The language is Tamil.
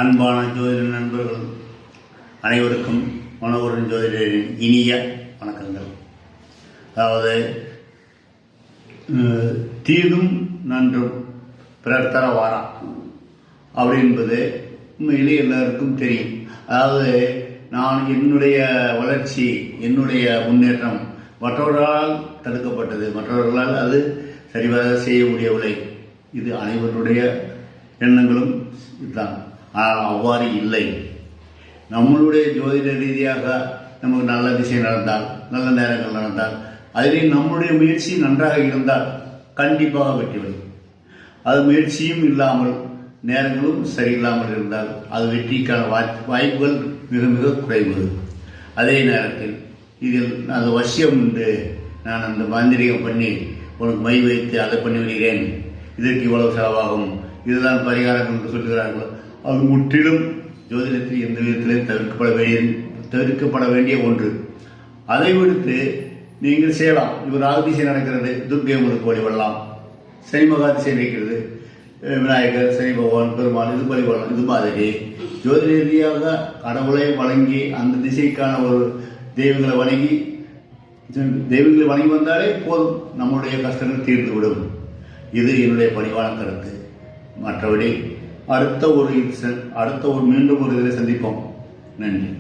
அன்பான ஜோதிட நண்பர்கள் அனைவருக்கும் மனோகரன் ஜோதிடரின் இனிய வணக்கங்கள். அதாவது தீதும் நன்றும் பிறர் தர வாரா அப்படி என்பது உண்மையிலே எல்லாருக்கும் தெரியும். அதாவது நான் என்னுடைய வளர்ச்சி, என்னுடைய முன்னேற்றம் மற்றவர்களால் தடுக்கப்பட்டது, மற்றவர்களால் அது சரிவர செய்ய முடியவில்லை. இது அனைவருடைய எண்ணங்களும் இதுதான். ஆனால் அவ்வாறு இல்லை. நம்மளுடைய ஜோதிட ரீதியாக நமக்கு நல்ல திசை நடந்தால், நல்ல நேரங்கள் நடந்தால், அதிலே நம்முடைய முயற்சி நன்றாக இருந்தால் கண்டிப்பாக வெற்றி பெறும். அது முயற்சியும் இல்லாமல் நேரங்களும் சரியில்லாமல் இருந்தால் அது வெற்றிக்கான வாய்ப்புகள் மிக மிக குறைவு. அதே நேரத்தில் இதில் அந்த வசியம் உண்டு, நான் அந்த மாந்திரிகம் பண்ணி உனக்கு மை வைத்து அதை பண்ணி விடுகிறேன், இதற்கு இவ்வளவு செலவாகும், இதுதான் பரிகாரங்கள் என்று சொல்கிறார்கள். அது முற்றிலும் ஜோதிடத்தில் எந்த விதத்திலே தவிர்க்கப்பட வேண்டிய ஒன்று. அதை விடுத்து நீங்கள் செய்யலாம். இப்போ ராகுதிசை நடக்கிறது, துர்க்கை அம்மனுக்கு வழிபடலாம். சனி மகாதிசை இருக்கிறது, விநாயகர், சனி பகவான், பெருமாள், இது வழிபடலாம். இது மாதிரி ஜோதிட ரீதியாக கடவுளை வழங்கி அந்த திசைக்கான ஒரு தெய்வங்களை வணங்கி வந்தாலே போதும், நம்முடைய கஷ்டங்கள் தீர்ந்துவிடும். இது என்னுடைய பணிவான கருத்து. மற்றபடி அடுத்த ஒரு மீண்டும் ஒரு இதில் சந்திப்போம். நன்றி.